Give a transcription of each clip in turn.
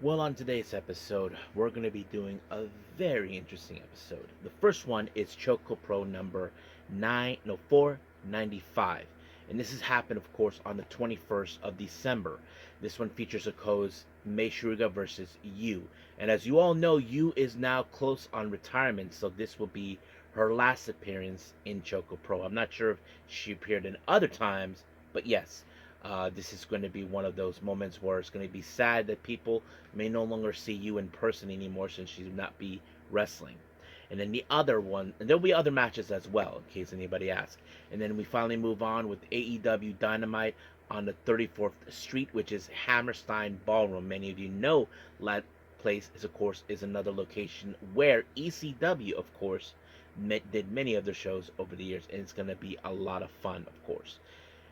Well, on today's episode, we're going to be doing a very interesting episode. The first one is ChocoPro number 495. And this has happened, of course, on the 21st of December. This one features a cause Mei Shuriga versus Yu. And as you all know, Yu is now close on retirement, so this will be her last appearance in ChocoPro. I'm not sure if she appeared in other times, but yes, this is going to be one of those moments where it's going to be sad that people may no longer see you in person anymore since she will not be wrestling. And then the other one, and there'll be other matches as well, in case anybody asks. And then we finally move on with AEW Dynamite on the 34th Street, which is Hammerstein Ballroom. Many of you know that place is, of course, is another location where ECW, of course, did many of their shows over the years, and it's going to be a lot of fun, of course.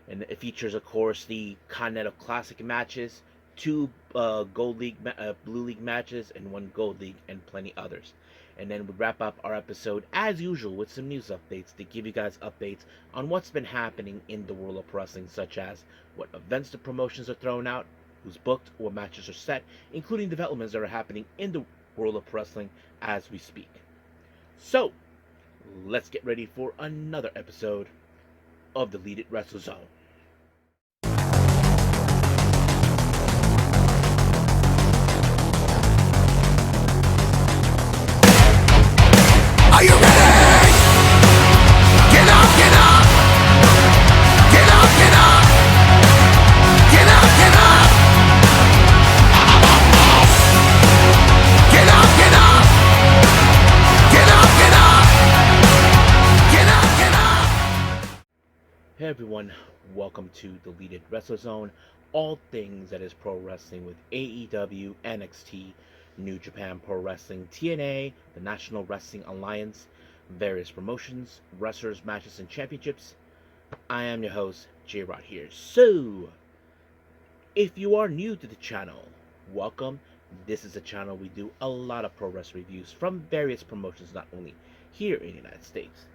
And it features, of course, the Continental Classic matches, two Blue League matches, and one Gold League, and plenty others. And then we wrap up our episode as usual with some news updates to give you guys updates on what's been happening in the world of wrestling, such as what events the promotions are throwing out, who's booked, what matches are set, including developments that are happening in the world of wrestling as we speak. So, let's get ready for another episode of the Lead It Wrestle Zone. Are you ready? Get up, get up! Get up, get up! Get up, get up! Get up, get up! Get up, get up! Get up, get up! Hey everyone, welcome to the Lead It Wrestle Zone. All things that is pro wrestling with AEW, NXT, New Japan Pro Wrestling, TNA, the National Wrestling Alliance, various promotions, wrestlers, matches, and championships. I am your host, J-Rod here. So, if you are new to the channel, welcome. This is a channel we do a lot of pro wrestling reviews from various promotions, not only here in the United States,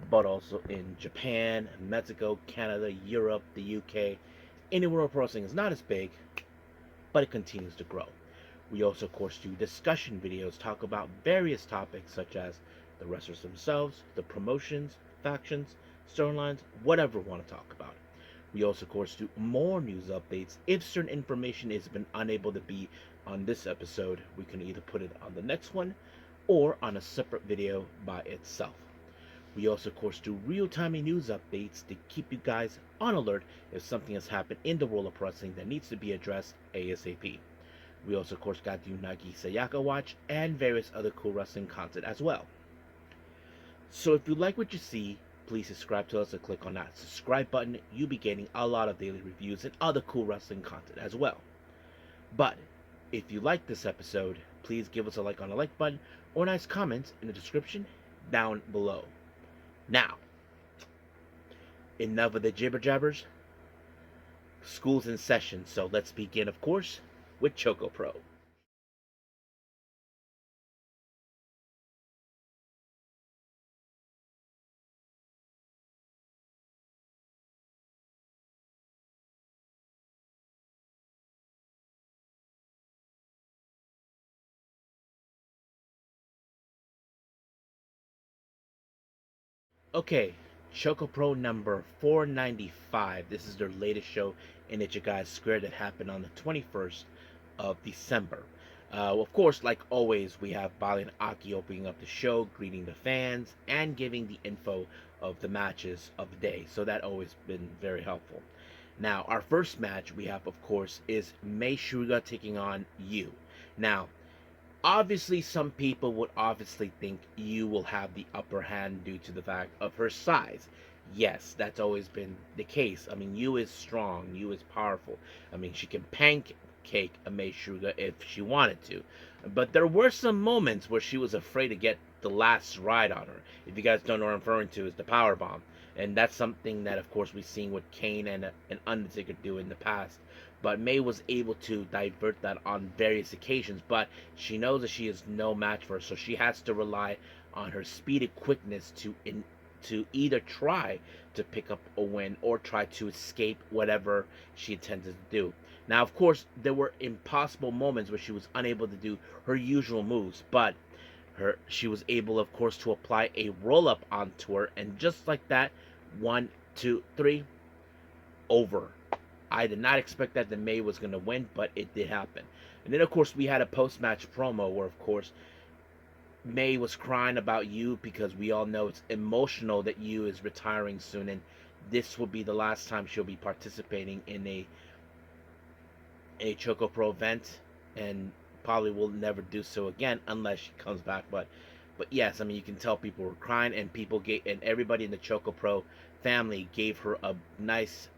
but also in Japan, Mexico, Canada, Europe, the UK. Anywhere pro wrestling is not as big, but it continues to grow. We also, of course, do discussion videos, talk about various topics such as the wrestlers themselves, the promotions, factions, storylines, whatever we want to talk about. We also, of course, do more news updates. If certain information has been unable to be on this episode, we can either put it on the next one or on a separate video by itself. We also, of course, do real-time news updates to keep you guys on alert if something has happened in the world of wrestling that needs to be addressed ASAP. We also, of course, got the Unagi Sayaka Watch and various other cool wrestling content as well. So if you like what you see, please subscribe to us and click on that subscribe button. You'll be getting a lot of daily reviews and other cool wrestling content as well. But if you like this episode, please give us a like on the like button or a nice comment in the description down below. Now, enough of the jibber jabbers. School's in session, so let's begin, of course, with ChocoPro. Okay, ChocoPro number 495. This is their latest show in Ichigai Square that happened on the 21st of December. Of course, like always, we have Bali and Aki opening up the show, greeting the fans, and giving the info of the matches of the day. So that always been very helpful. Now, our first match we have, of course, is Mei Shuriga taking on Yu. Now, obviously, some people would obviously think Yu will have the upper hand due to the fact of her size. Yes, that's always been the case. I mean, Yu is strong. Yu is powerful. I mean, she can pancake a Mei Shuriga if she wanted to. But there were some moments where she was afraid to get the last ride on her. If you guys don't know what I'm referring to, is the power bomb. And that's something that, of course, we've seen what Kane and Undertaker do in the past. But May was able to divert that on various occasions. But she knows that she is no match for her, so she has to rely on her speed and quickness to to either try to pick up a win or try to escape whatever she intended to do. Now, of course, there were impossible moments where she was unable to do her usual moves, but she was able, of course, to apply a roll up onto her, and just like that, 1, 2, 3, over. I did not expect that the May was going to win, but it did happen. And then, of course, we had a post match promo where, of course, May was crying about Yu because we all know it's emotional that Yu is retiring soon, and this will be the last time she'll be participating in a ChocoPro event, and probably will never do so again unless she comes back. But yes, I mean, you can tell people were crying, and everybody in the ChocoPro family gave her a nice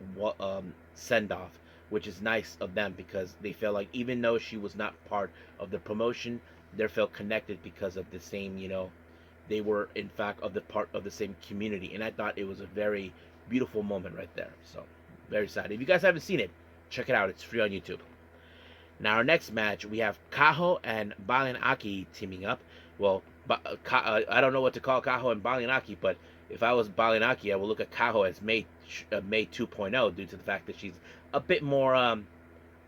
send off, which is nice of them because they felt like even though she was not part of the promotion, they felt connected because of the same, they were in fact of the part of the same community, and I thought it was a very beautiful moment right there. So very sad. If you guys haven't seen it, check it out. It's free on YouTube. Now, our next match, we have Kaho and Balian teaming up. Well, I don't know what to call Kaho and Balian, but if I was Balian, I would look at Kaho as May 2.0 due to the fact that she's a bit more of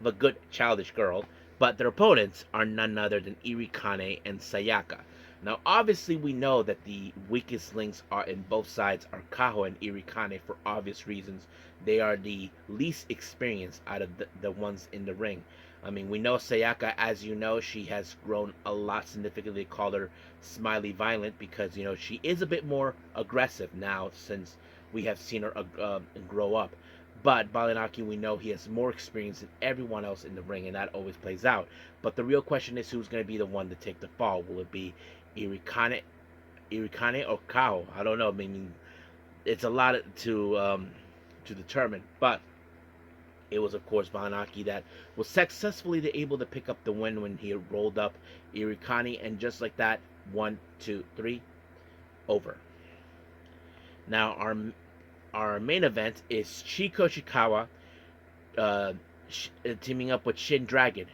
a good childish girl. But their opponents are none other than Irikane and Sayaka. Now, obviously, we know that the weakest links are in both sides are Kaho and Irikane for obvious reasons. They are the least experienced out of the ones in the ring. I mean, we know Sayaka, as you know, she has grown a lot significantly. They call her Smiley Violent because, she is a bit more aggressive now since we have seen her grow up. But Balinaki, we know he has more experience than everyone else in the ring, and that always plays out. But the real question is who's going to be the one to take the fall. Will it be Irikane or Kao? I don't know. I mean, it's a lot to determine. But it was, of course, Balinaki that was successfully able to pick up the win when he rolled up Irikane, and just like that, 1, 2, 3, over. Now, our main event is Chiko Shikawa teaming up with Shin Dragon,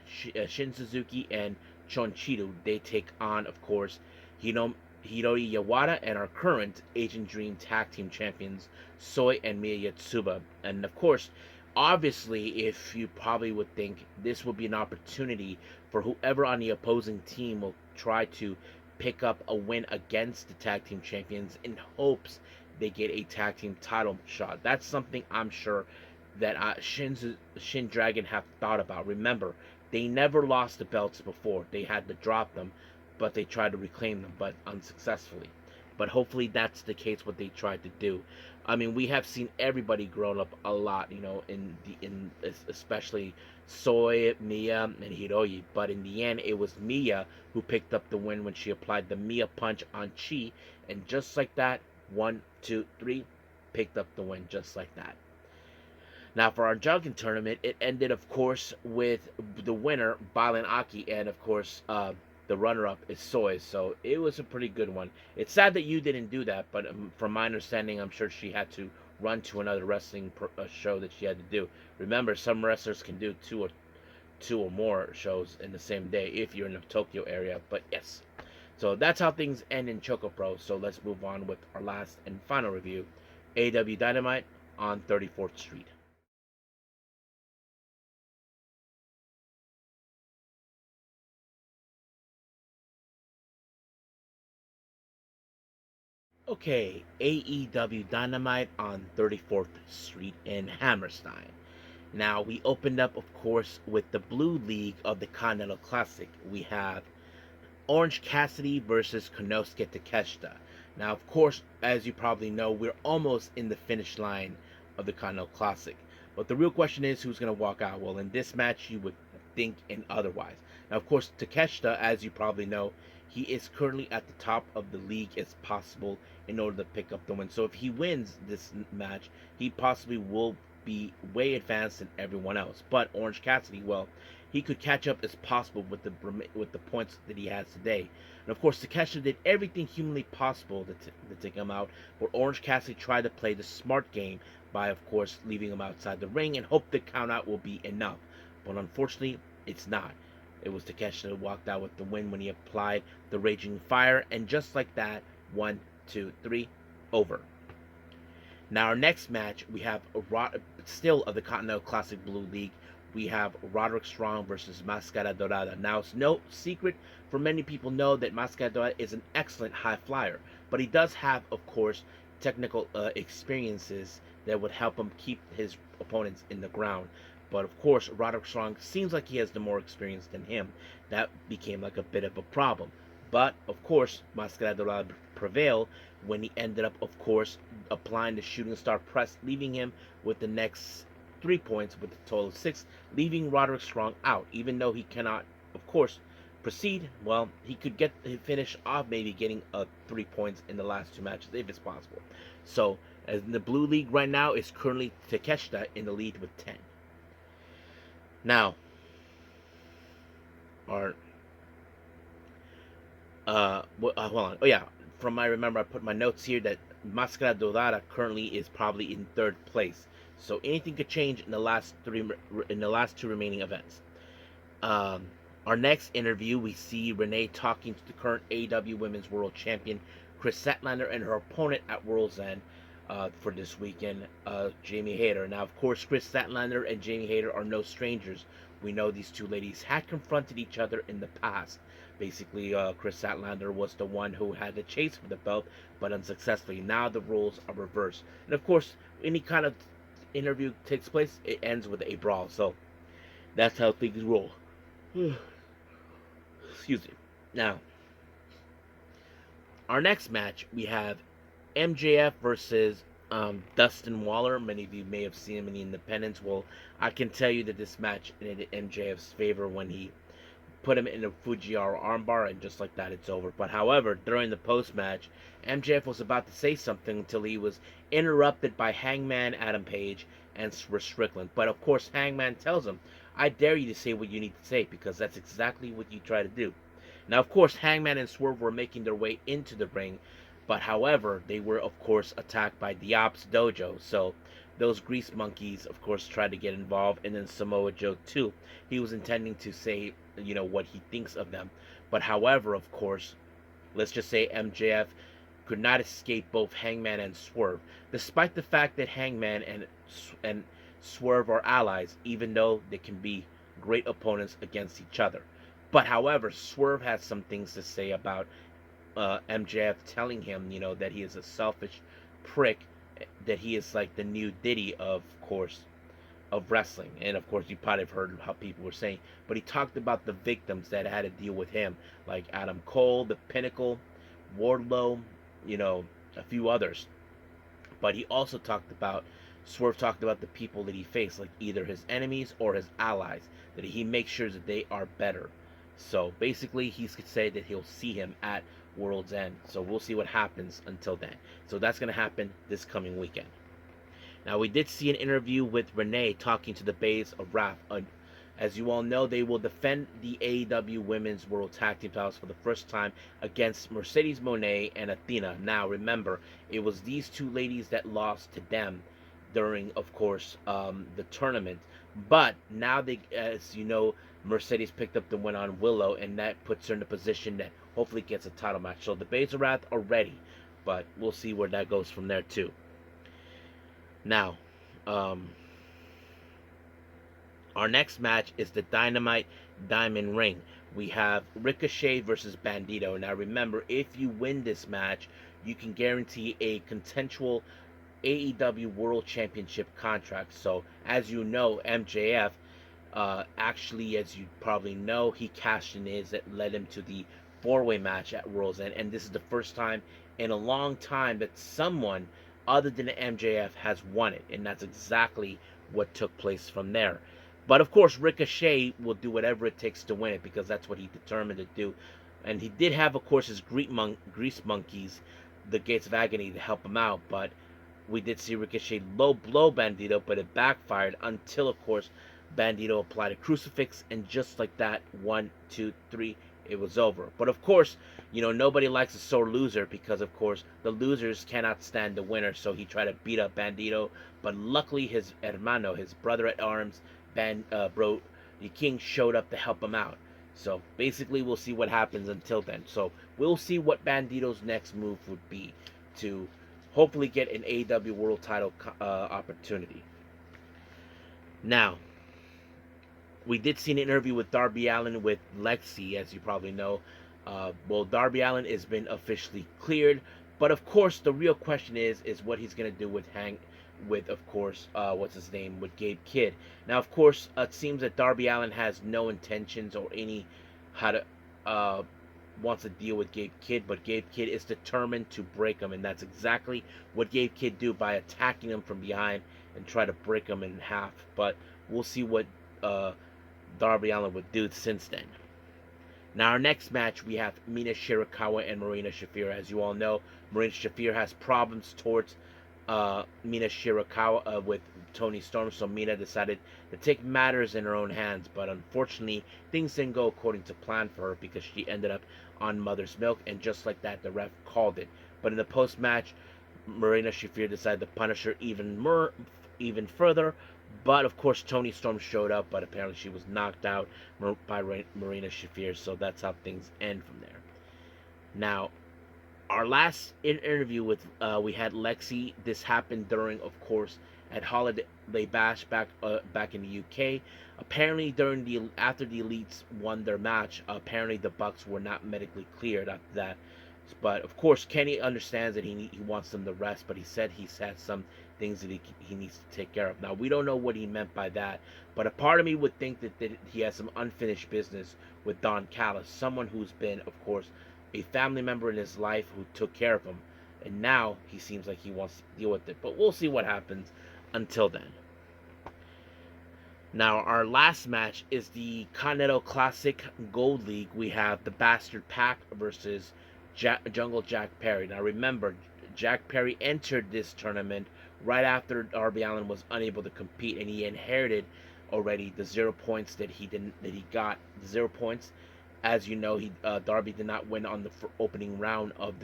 Shin Suzuki, and Chonchiru. They take on, of course, Hiroi Yawada and our current Asian Dream Tag Team Champions, Soi and Miya Yatsuba. And, of course, obviously, if you probably would think this would be an opportunity for whoever on the opposing team will try to pick up a win against the tag team champions in hopes they get a tag team title shot. That's something I'm sure that Shin Dragon have thought about. Remember, they never lost the belts before. They had to drop them, but they tried to reclaim them, but unsuccessfully. But hopefully that's the case what they tried to do. I mean, we have seen everybody grown up a lot, in especially Soi, Miya, and Hiroi. But in the end, it was Miya who picked up the win when she applied the Miya punch on Chi, and just like that, 1, 2, 3, picked up the win just like that. Now, for our Junkin tournament, it ended, of course, with the winner, Balin Aki, and, of course, the runner-up is Soi, so it was a pretty good one. It's sad that you didn't do that, but from my understanding, I'm sure she had to run to another wrestling show that she had to do. Remember, some wrestlers can do two or more shows in the same day if you're in the Tokyo area, but yes. So that's how things end in ChocoPro, so let's move on with our last and final review, AEW Dynamite on 34th Street. Okay, AEW Dynamite on 34th Street in Hammerstein. Now, we opened up, of course, with the Blue League of the Continental Classic. We have Orange Cassidy versus Konosuke Takeshita. Now, of course, as you probably know, we're almost in the finish line of the Continental Classic. But the real question is who's going to walk out. Well, in this match, you would think and otherwise. Now, of course, Takeshita, as you probably know, he is currently at the top of the league as possible in order to pick up the win. So if he wins this match, he possibly will be way advanced than everyone else. But Orange Cassidy, well, he could catch up as possible with the points that he has today. And of course, Takeshita did everything humanly possible to take him out, but Orange Cassidy tried to play the smart game by, of course, leaving him outside the ring and hope the count out will be enough. But unfortunately, it's not. It was Takeshita who walked out with the win when he applied the Raging Fire, and just like that, 1, 2, 3, over. Now, our next match, we have still of the Continental Classic Blue League. We have Roderick Strong versus Mascara Dorada. Now, it's no secret for many people know that Mascara Dorada is an excellent high flyer, but he does have, of course, technical experiences that would help him keep his opponents in the ground. But of course, Roderick Strong seems like he has the more experience than him. That became like a bit of a problem. But of course, Mascara Dorada prevailed when he ended up, of course, applying the shooting star press, leaving him with the next 3 points with a total of 6, leaving Roderick Strong out. Even though he cannot, of course, proceed, well, he could finish off maybe getting 3 points in the last 2 matches if it's possible. So, as in the Blue League right now, is currently Takeshita in the lead with 10. Now, our hold on. Oh yeah, I put my notes here that Mascara Dorada currently is probably in 3rd place. So anything could change in the last 2 remaining events. Our next interview, we see Renee talking to the current AEW Women's World Champion Chris Statlander and her opponent at World's End for this weekend, Jamie Hayter. Now, of course, Chris Statlander and Jamie Hayter are no strangers. We know these two ladies had confronted each other in the past. Basically, Chris Statlander was the one who had the chase for the belt, but unsuccessfully. Now the roles are reversed. And of course, any kind of interview takes place, it ends with a brawl. So that's how things roll. Excuse me. Now, our next match, we have MJF versus Dustin Waller. Many of you may have seen him in the Independents. Well, I can tell you that this match in MJF's favor when he put him in a Fujiwara armbar, and just like that, it's over. But however, during the post-match, MJF was about to say something until he was interrupted by Hangman Adam Page and Strickland. But of course, Hangman tells him, I dare you to say what you need to say, because that's exactly what you try to do. Now, of course, Hangman and Swerve were making their way into the ring, but however, they were, of course, attacked by Diop's Dojo. So those grease monkeys, of course, tried to get involved, and then Samoa Joe, too. He was intending to say, what he thinks of them. But however, of course, let's just say MJF could not escape both Hangman and Swerve, despite the fact that Hangman and Swerve are allies, even though they can be great opponents against each other. But however, Swerve has some things to say about MJF, telling him, that he is a selfish prick, that he is like the new Diddy, of course, of wrestling. And of course, you probably have heard how people were saying, but he talked about the victims that had to deal with him, like Adam Cole, the Pinnacle, Wardlow, a few others. But he also Swerve talked about the people that he faced, like either his enemies or his allies, that he makes sure that they are better. So basically, he could say that he'll see him at World's End. So we'll see what happens until then. So that's going to happen this coming weekend. Now, we did see an interview with Renee talking to the Bays of Wrath. As you all know, they will defend the AEW Women's World Tag Team titles for the first time against Mercedes Moné and Athena. Now, remember, it was these two ladies that lost to them during, of course, the tournament. But now, as you know, Mercedes picked up the win on Willow, and that puts her in a position that hopefully gets a title match. So the Bays of Wrath are ready, but we'll see where that goes from there, too. Now, our next match is the Dynamite Diamond Ring. We have Ricochet versus Bandito. Now, remember, if you win this match, you can guarantee a consensual AEW World Championship contract. So, as you know, MJF, actually, as you probably know, he cashed in his that led him to the 4-way match at World's End. And this is the first time in a long time that someone other than MJF has won it. And that's exactly what took place from there. But of course, Ricochet will do whatever it takes to win it, because that's what he determined to do. And he did have, of course, his grease monkeys, the Gates of Agony, to help him out. But we did see Ricochet low blow Bandito, but it backfired until, of course, Bandito applied a crucifix. And just like that, 1, 2, 3, it was over. But of course, nobody likes a sore loser, because of course the losers cannot stand the winner. So he tried to beat up Bandito, but luckily his hermano, his brother at arms, Bro the King, showed up to help him out. So basically, we'll see what happens until then. So we'll see what Bandito's next move would be to hopefully get an AEW World Title opportunity. Now, we did see an interview with Darby Allin with Lexi, as you probably know. Well, Darby Allin has been officially cleared, but of course, the real question is what he's gonna do with of course, what's his name, with Gabe Kidd. Now, of course, it seems that Darby Allin has no intentions or any how to wants to deal with Gabe Kidd, but Gabe Kidd is determined to break him, and that's exactly what Gabe Kidd do by attacking him from behind and try to break him in half. But we'll see what Darby Allin would do since then. Now, our next match, we have Mina Shirakawa and Marina Shafir. As you all know, Marina Shafir has problems towards Mina Shirakawa with Toni Storm, so Mina decided to take matters in her own hands. But unfortunately, things didn't go according to plan for her because she ended up on Mother's Milk, and just like that, the ref called it. But in the post-match, Marina Shafir decided to punish her even further. But of course, Toni Storm showed up, but apparently she was knocked out by Marina Shafir, so that's how things end from there. Now, our last interview with we had Lexi. This happened during, of course, at Holiday Bash back in the UK. Apparently, after the Elites won their match, apparently the Bucks were not medically cleared after that. But of course, Kenny understands that he wants them to rest, but he said he's had some things that he needs to take care of. Now, we don't know what he meant by that, but a part of me would think that he has some unfinished business with Don Callis, someone who's been, of course, a family member in his life who took care of him, and now he seems like he wants to deal with it. But we'll see what happens until then. Now, our last match is the Continental Classic Gold League. We have the Bastard Pack versus Jungle Jack Perry. Now, remember, Jack Perry entered this tournament right after Darby Allin was unable to compete, and he inherited already the 0 points that he got. The 0 points, as you know, Darby did not win on the opening round of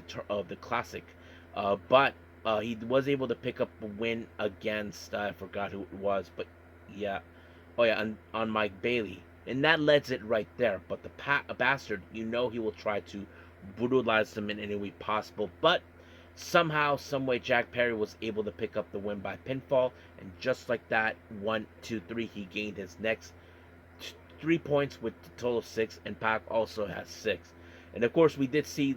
the Classic, but he was able to pick up a win against I forgot who it was, but yeah, on Mike Bailey, and that lets it right there. But the Bastard, you know, he will try to brutalize them in any way possible, but somehow, someway, Jack Perry was able to pick up the win by pinfall, and just like that, 1, 2, 3, he gained his next 3 points with a total of 6, and Pac also has 6. And of course, we did see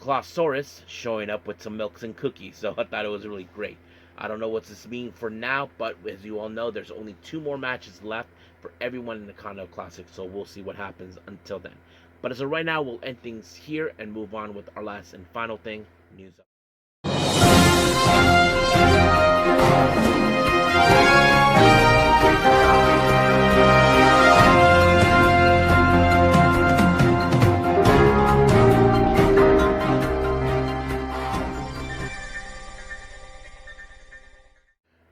Clausaurus showing up with some milks and cookies, so I thought it was really great. I don't know what this means for now, but as you all know, there's only 2 more matches left for everyone in the Continental Classic, so we'll see what happens until then. But as of right now, we'll end things here and move on with our last and final thing, news.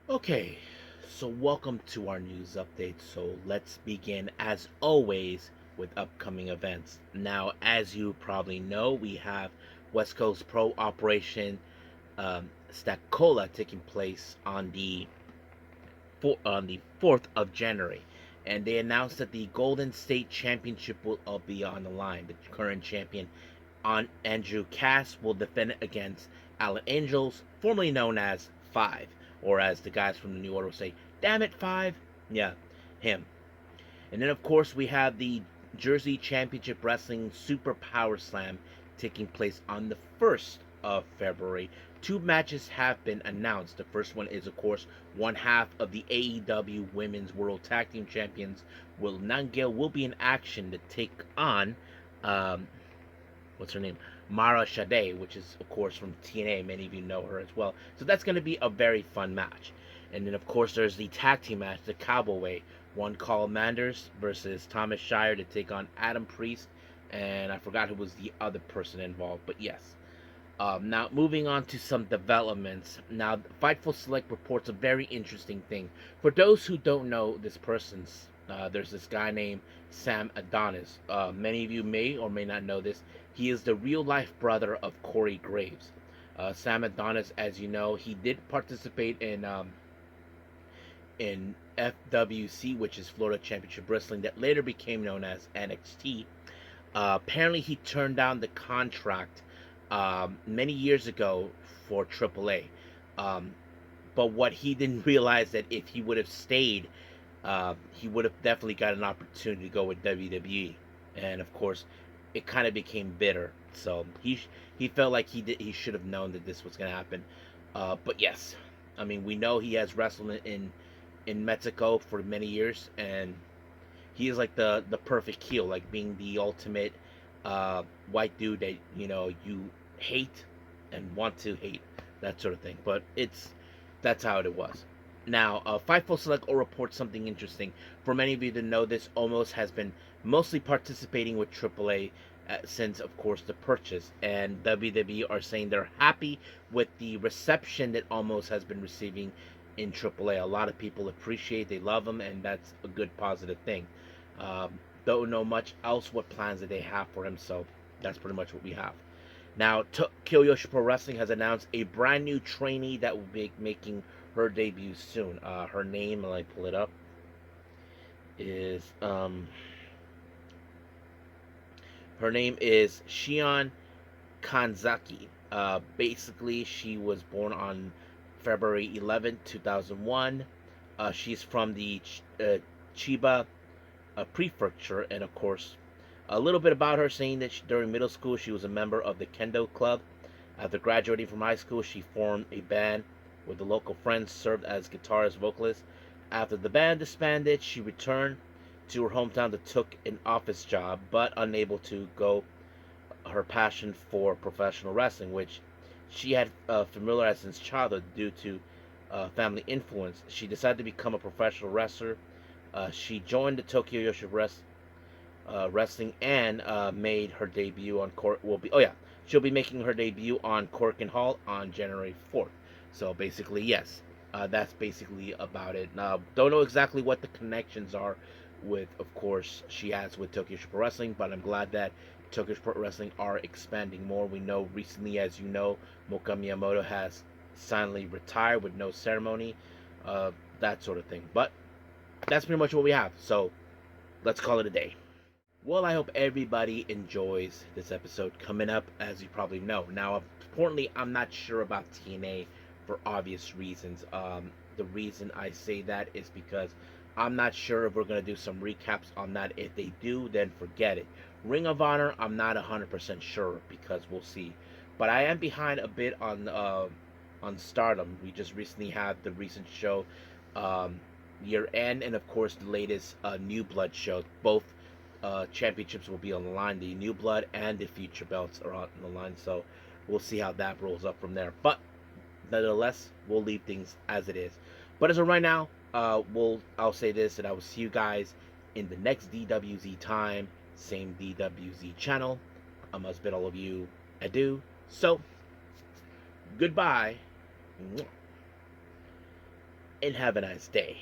Okay, so welcome to our news update. So let's begin, as always, with upcoming events. Now, as you probably know, we have West Coast Pro Operation Stacola taking place on the 4th of January, and they announced that the Golden State Championship will be on the line. The current champion, Andrew Cass, will defend against Alan Angels, formerly known as Five, or as the guys from the New Order say, "Damn it, Five!" Yeah, him. And then, of course, we have the Jersey Championship Wrestling Super Power Slam taking place on the 1st of February. 2 matches have been announced. The first one is, of course, one half of the AEW Women's World Tag Team Champions, Will Nungill, will be in action to take on, what's her name? Mara Shade, which is, of course, from TNA. Many of you know her as well. So that's going to be a very fun match. And then, of course, there's the tag team match, the Cowboy Way. One Carl Manders versus Thomas Shire to take on Adam Priest, and I forgot who was the other person involved, but yes. Now, moving on to some developments. Now, Fightful Select reports a very interesting thing. For those who don't know this person's, there's this guy named Sam Adonis. Many of you may or may not know this. He is the real-life brother of Corey Graves. Sam Adonis, as you know, he did participate in FWC, which is Florida Championship Wrestling, that later became known as NXT. Apparently, he turned down the contract many years ago for AAA. Um, but what he didn't realize that if he would have stayed, he would have definitely got an opportunity to go with WWE. And of course, it kind of became bitter. So he felt like he should have known that this was going to happen. But yes, I mean we know he has wrestled in Mexico for many years, and he is like the perfect heel, like being the ultimate white dude that you hate and want to hate, that sort of thing. But that's how it was. Now, Fightful Select will report something interesting. For many of you to know this, Omos has been mostly participating with AAA since, of course, the purchase. And WWE are saying they're happy with the reception that Omos has been receiving in AAA. A lot of people appreciate, they love him, and that's a good positive thing. Don't know much else what plans that they have for him, so that's pretty much what we have. Now, Kyoyoshi Pro Wrestling has announced a brand new trainee that will be making her debut soon. Her name, let me pull it up, is her name is Shion Kanzaki. Basically, she was born on February 11th, 2001. She's from the Chiba prefecture, and of course, a little bit about her, saying that during middle school she was a member of the Kendo Club. After graduating from high school, she formed a band with the local friends, served as guitarist vocalist. After the band disbanded, she returned to her hometown to took an office job, but unable to go her passion for professional wrestling, which she had familiarized since childhood due to family influence. She decided to become a professional wrestler. She joined the Tokyo Yoshi Wrestling and made her debut on she'll be making her debut on Corkin Hall on January 4th. So basically, yes, that's basically about it. Now, don't know exactly what the connections are with, of course, she has with Tokyo Pro Wrestling, but I'm glad that Tokyo Pro Wrestling are expanding more. We know recently, as you know, Moka Miyamoto has silently retired with no ceremony, that sort of thing. But that's pretty much what we have. So let's call it a day. Well, I hope everybody enjoys this episode coming up, as you probably know. Now, importantly, I'm not sure about TNA for obvious reasons. The reason I say that is because I'm not sure if we're going to do some recaps on that. If they do, then forget it. Ring of Honor, I'm not 100% sure because we'll see. But I am behind a bit on Stardom. We just recently had the recent show, Year End, and of course the latest New Blood show. Both championships will be on the line. The New Blood and the Future belts are on the line, so we'll see how that rolls up from there. But nonetheless, we'll leave things as it is. But as of right now, I'll say this, and I will see you guys in the next DWZ time, same DWZ channel. I must bid all of you adieu. So, goodbye, and have a nice day.